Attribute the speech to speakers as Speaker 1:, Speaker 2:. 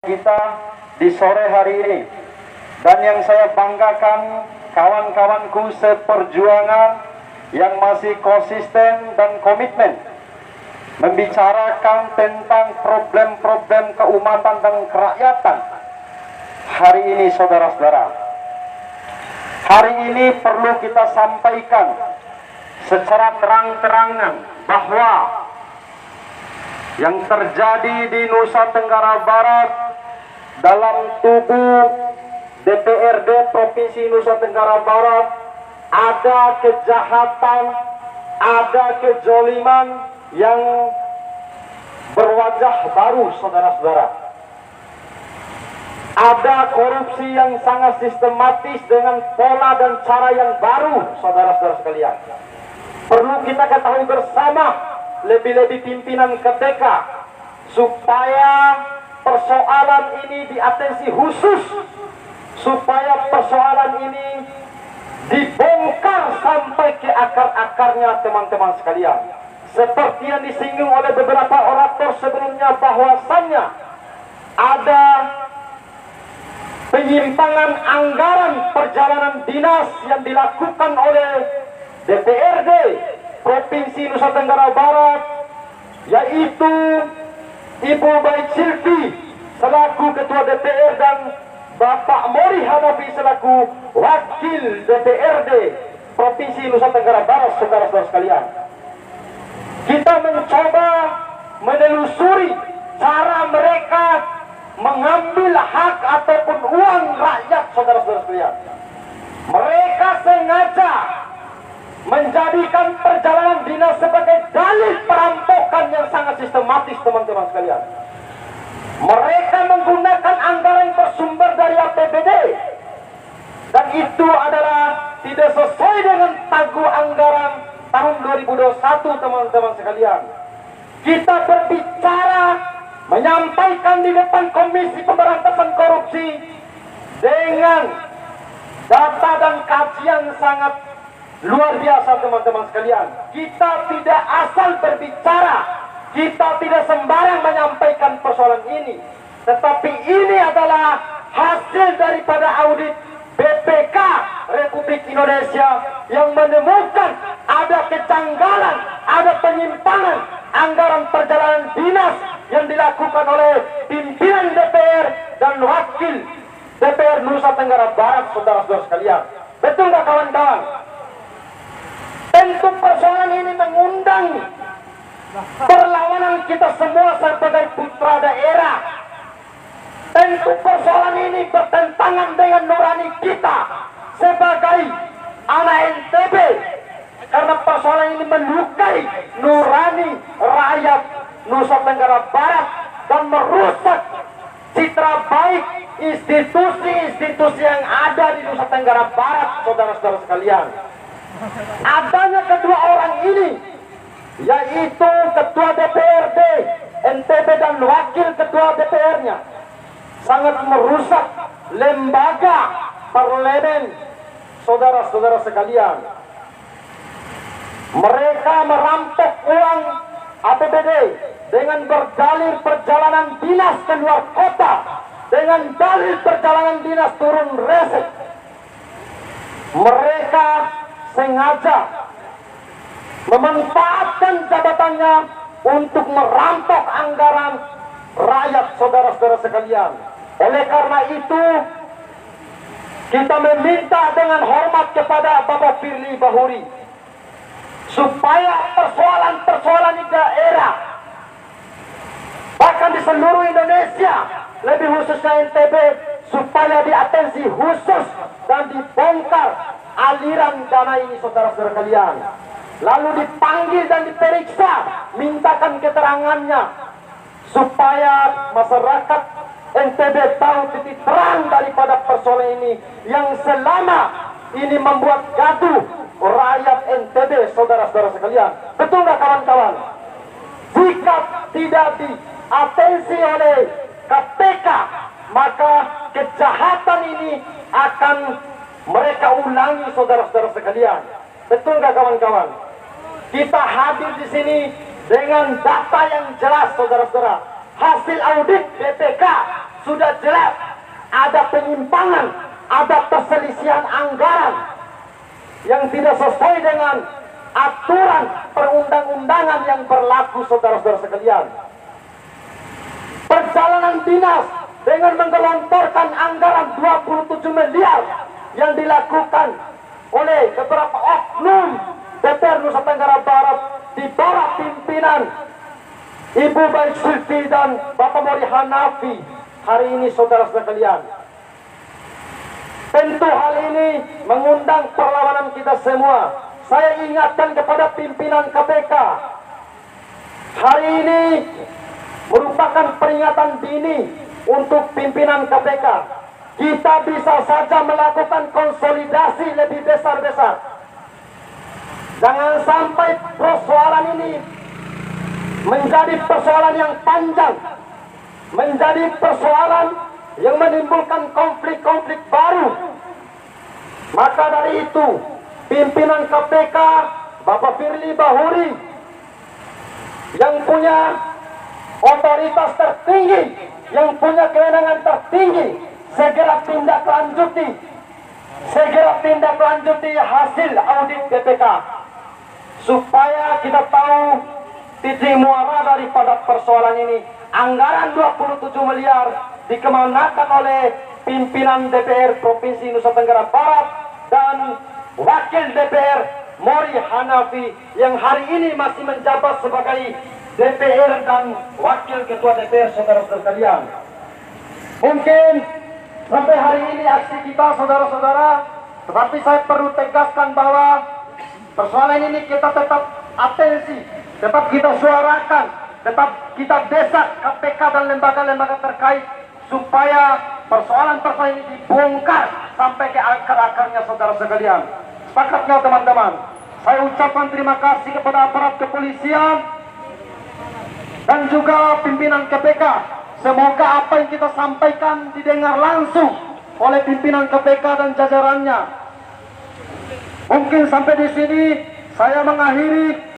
Speaker 1: kita di sore hari ini. Dan yang saya banggakan, kawan-kawanku seperjuangan yang masih konsisten dan komitmen membicarakan tentang problem-problem keumatan dan kerakyatan. Hari ini saudara-saudara, hari ini perlu kita sampaikan secara terang-terangan bahwa yang terjadi di Nusa Tenggara Barat dalam tubuh DPRD Provinsi Nusa Tenggara Barat ada kejahatan, ada kezoliman yang berwajah baru, saudara-saudara. Ada korupsi yang sangat sistematis dengan pola dan cara yang baru, saudara-saudara sekalian. Perlu kita ketahui bersama, lebih-lebih pimpinan KPK, supaya persoalan ini diatensi khusus, supaya persoalan ini dibongkar sampai ke akar-akarnya, teman-teman sekalian. Seperti yang disinggung oleh beberapa orator sebelumnya, bahwasannya ada penyimpangan anggaran perjalanan dinas yang dilakukan oleh DPRD Provinsi Nusa Tenggara Barat, yaitu Ibu Baik Silvi selaku Ketua DPR dan Bapak Mori Hanafi selaku Wakil DPRD Provinsi Nusa Tenggara Barat. Saudara-saudara sekalian, kita mencoba menelusuri cara mereka mengambil hak ataupun uang rakyat, saudara-saudara sekalian. Mereka sengaja menjadikan perjalanan dinas sebagai dalih perampokan yang sangat sistematis, teman-teman sekalian. Mereka menggunakan anggaran yang bersumber dari APBD, dan itu adalah tidak sesuai dengan pagu anggaran tahun 2021, teman-teman sekalian. Kita berbicara, menyampaikan di depan Komisi Pemberantasan Korupsi dengan data dan kajian sangat luar biasa, teman-teman sekalian. Kita tidak asal berbicara, kita tidak sembarang menyampaikan persoalan ini, tetapi ini adalah hasil daripada audit BPK Republik Indonesia yang menemukan ada kejanggalan, ada penyimpangan anggaran perjalanan dinas yang dilakukan oleh pimpinan DPR dan wakil DPR Nusa Tenggara Barat, saudara-saudara sekalian. Betul nggak, kawan-kawan? Tentu persoalan ini mengundang perlawanan kita semua sebagai putra daerah. Tentu persoalan ini bertentangan dengan nurani kita sebagai anak NTB, karena persoalan ini melukai nurani rakyat Nusa Tenggara Barat dan merusak citra baik institusi-institusi yang ada di Nusa Tenggara Barat, saudara-saudara sekalian. Adanya kedua orang ini, yaitu Ketua DPRD NTB dan Wakil Ketua DPR-nya, sangat merusak lembaga parlemen, saudara-saudara sekalian. Mereka merampok uang APBD dengan berdalih perjalanan dinas ke luar kota, dengan dalil perjalanan dinas turun resep. Mereka sengaja memanfaatkan jabatannya untuk merampok anggaran rakyat, saudara-saudara sekalian. Oleh karena itu, kita meminta dengan hormat kepada Bapak Firly Bahuri supaya persoalan-persoalan di daerah, bahkan di seluruh Indonesia, lebih khususnya NTB, supaya diatensi khusus dan dibongkar aliran dana ini, saudara-saudara sekalian. Lalu dipanggil dan diperiksa, mintakan keterangannya, supaya masyarakat NTB tahu titik terang daripada persoalan ini yang selama ini membuat gaduh rakyat NTB, saudara-saudara sekalian. Betul nggak, kawan-kawan? Jika tidak diatensi oleh KPK, maka kejahatan ini akan mereka ulangi, saudara-saudara sekalian. Betul nggak, kawan-kawan? Kita hadir di sini dengan data yang jelas, saudara-saudara. Hasil audit BPK sudah jelas ada penyimpangan, ada perselisihan anggaran yang tidak sesuai dengan aturan perundang-undangan yang berlaku, saudara-saudara sekalian. Perjalanan dinas dengan menggelontorkan anggaran 27 miliar yang dilakukan oleh beberapa oknum DPR Nusa Tenggara Barat di bawah pimpinan Ibu Baik Sulfi dan Bapak Mori Hanafi hari ini, saudara-saudara sekalian. Tentu hal ini mengundang perlawanan kita semua. Saya ingatkan kepada pimpinan KPK, hari ini merupakan peringatan dini untuk pimpinan KPK. Kita bisa saja melakukan konsolidasi lebih besar-besar. Jangan sampai persoalan ini menjadi persoalan yang panjang, menjadi persoalan yang menimbulkan konflik-konflik baru. Maka dari itu, pimpinan KPK Bapak Firly Bahuri yang punya otoritas tertinggi, yang punya kewenangan tertinggi, segera tindak lanjuti hasil audit BPK supaya kita tahu titik muara daripada persoalan ini. Anggaran 27 miliar dikemanakan oleh pimpinan DPR Provinsi Nusa Tenggara Barat dan Wakil DPR Mori Hanafi yang hari ini masih menjabat sebagai DPR dan Wakil Ketua DPR, saudara-saudara sekalian. Mungkin sampai hari ini aksi kita, saudara-saudara, tetapi saya perlu tegaskan bahwa persoalan ini kita tetap atensi, tetap kita suarakan, tetap kita desak KPK dan lembaga-lembaga terkait supaya persoalan-persoalan ini dibongkar sampai ke akar-akarnya, saudara sekalian. Sepakatnya teman-teman, saya ucapkan terima kasih kepada aparat kepolisian dan juga pimpinan KPK. Semoga apa yang kita sampaikan didengar langsung oleh pimpinan KPK dan jajarannya. Mungkin sampai di sini saya mengakhiri